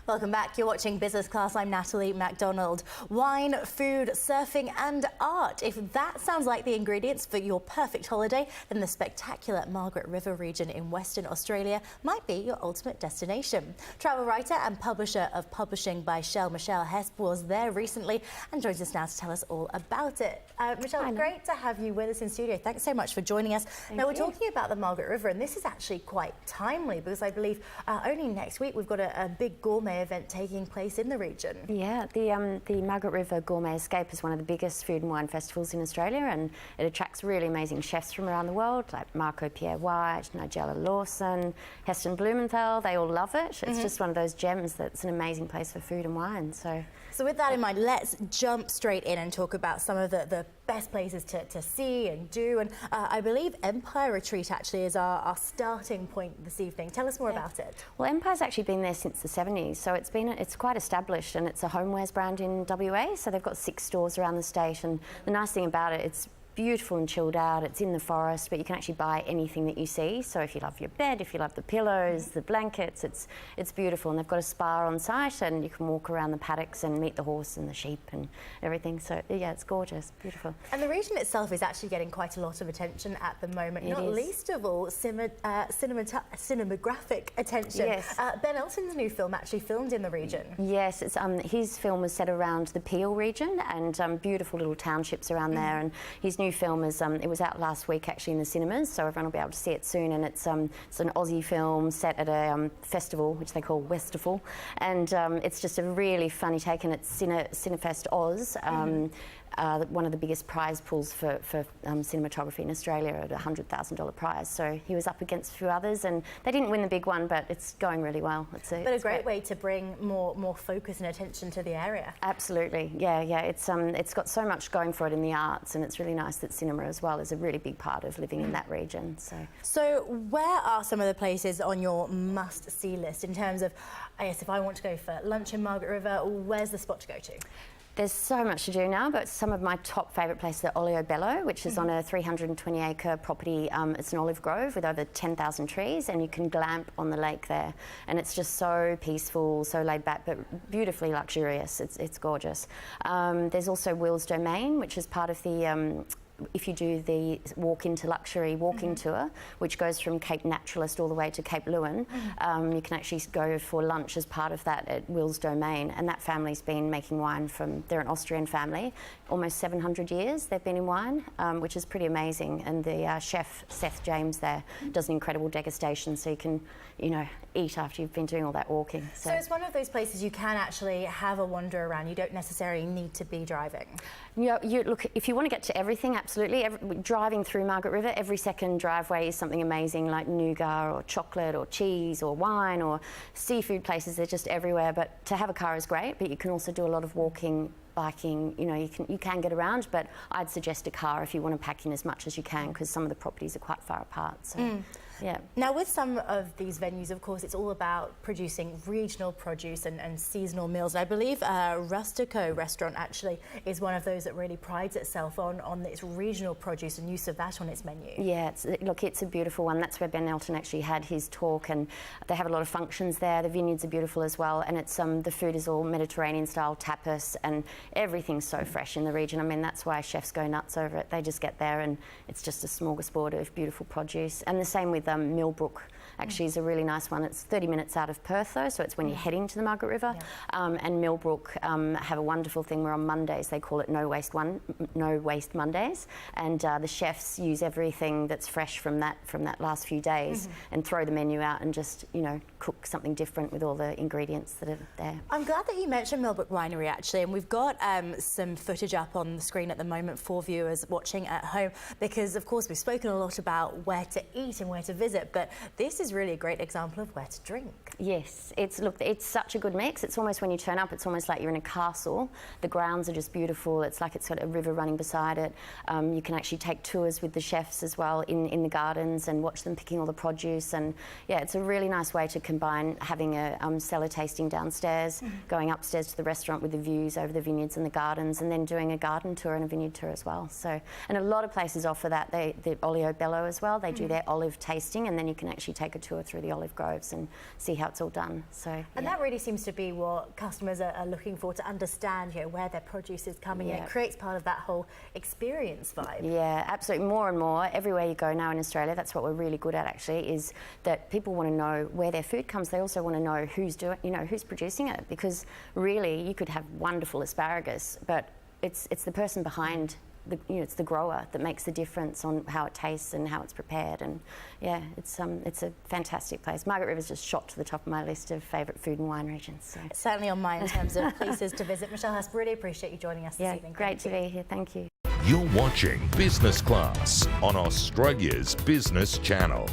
Welcome back. You're watching Business Class. I'm Natalie MacDonald. Wine, food, surfing and art. If that sounds like the ingredients for your perfect holiday, then the spectacular Margaret River region in Western Australia might be your ultimate destination. Travel writer and publisher of Publishing by Shell, Michelle Hesp, was there recently and joins us now to tell us all about it. Michelle, great to have you with us in studio. Thanks so much for joining us. Now, we're talking about the Margaret River, and this is actually quite timely because I believe only next week we've got a big gourmet event taking place in the region. Yeah, the Margaret River Gourmet Escape is one of the biggest food and wine festivals in Australia, and it attracts really amazing chefs from around the world, like Marco Pierre White, Nigella Lawson, Heston Blumenthal. They all love it. It's just one of those gems that's an amazing place for food and wine. So with that in mind, let's jump straight in and talk about some of the best places to see and do. And I believe Empire Retreat actually is our starting point this evening. Tell us more about it. Well, Empire's actually been there since the 70s, so it's quite established, and it's a homewares brand in WA. So they've got 6 stores around the state, and the nice thing about it, it's beautiful and chilled out. It's in the forest, but you can actually buy anything that you see. So if you love your bed, if you love the pillows, the blankets, it's beautiful. And they've got a spa on site, and you can walk around the paddocks and meet the horse and the sheep and everything. So yeah, it's gorgeous, beautiful. And the region itself is actually getting quite a lot of attention at the moment, not least of all cinematographic attention. Yes. Ben Elton's new film actually filmed in the region. Yes, it's, his film was set around the Peel region, and beautiful little townships around there. And his new film is it was out last week actually in the cinemas, so everyone will be able to see it soon. And it's an Aussie film set at a festival which they call Westival, and it's just a really funny take, and it's Cinefest Oz. One of the biggest prize pools for cinematography in Australia at a $100,000 prize. So he was up against a few others, and they didn't win the big one, but it's going really well. It's a great way to bring more focus and attention to the area. Absolutely, yeah. It's got so much going for it in the arts, and it's really nice that cinema as well is a really big part of living in that region. So where are some of the places on your must-see list in terms of, I guess, if I want to go for lunch in Margaret River, where's the spot to go to? There's so much to do now, but some of my top favourite places are Olio Bello, which is on a 320-acre property. It's an olive grove with over 10,000 trees, and you can glamp on the lake there. And it's just so peaceful, so laid back, but beautifully luxurious. It's gorgeous. There's also Will's Domain, which is part of the if you do the Walk into Luxury walking tour, which goes from Cape Naturalist all the way to Cape Lewin, you can actually go for lunch as part of that at Will's Domain. And that family's been making wine they're an Austrian family, almost 700 years they've been in wine, which is pretty amazing. And the chef, Seth James there, does an incredible degustation, so you can, eat after you've been doing all that walking. So it's one of those places you can actually have a wander around. You don't necessarily need to be driving. Look, if you want to get to everything, absolutely. Driving through Margaret River, every second driveway is something amazing, like nougat or chocolate or cheese or wine or seafood places. They're just everywhere. But to have a car is great, but you can also do a lot of walking, biking. You can get around, but I'd suggest a car if you want to pack in as much as you can, because some of the properties are quite far apart. So. Yeah. Now, with some of these venues, of course, it's all about producing regional produce and seasonal meals. And I believe Rustico restaurant actually is one of those that really prides itself on its regional produce and use of that on its menu. Yeah, it's a beautiful one. That's where Ben Elton actually had his talk, and they have a lot of functions there. The vineyards are beautiful as well, and it's the food is all Mediterranean-style tapas, and everything's so fresh in the region. I mean, that's why chefs go nuts over it. They just get there, and it's just a smorgasbord of beautiful produce. And the same with Millbrook actually is a really nice one. It's 30 minutes out of Perth though, so it's when you're heading to the Margaret River. And Millbrook have a wonderful thing where on Mondays they call it No Waste Mondays, and the chefs use everything that's fresh from that last few days and throw the menu out and just cook something different with all the ingredients that are there. I'm glad that you mentioned Millbrook Winery actually, and we've got some footage up on the screen at the moment for viewers watching at home, because of course we've spoken a lot about where to eat and where to visit, but this is really a great example of where to drink. Yes, it's such a good mix. It's almost, when you turn up, it's almost like you're in a castle. The grounds are just beautiful. It's like it's got a river running beside it. You can actually take tours with the chefs as well in the gardens and watch them picking all the produce. And yeah, it's a really nice way to combine having a cellar tasting downstairs, going upstairs to the restaurant with the views over the vineyard vineyards and the gardens, and then doing a garden tour and a vineyard tour as well. So, and a lot of places offer that. The Olio Bello as well. They do their olive tasting, and then you can actually take a tour through the olive groves and see how it's all done. So, and that really seems to be what customers are looking for, to understand, you know, where their produce is coming in. It creates part of that whole experience vibe. Yeah, absolutely. More and more, everywhere you go now in Australia, that's what we're really good at actually, is that people want to know where their food comes. They also want to know who's doing, you know, who's producing it, because really you could have wonderful asparagus, but it's the person behind the, you know, it's the grower that makes the difference on how it tastes and how it's prepared. And yeah, it's a fantastic place. Margaret River's just shot to the top of my list of favourite food and wine regions. So it's certainly on mine in terms of places to visit. Michelle Hurst, really appreciate you joining us this evening. Great to be here. Thank you. You're watching Business Class on Australia's Business Channel.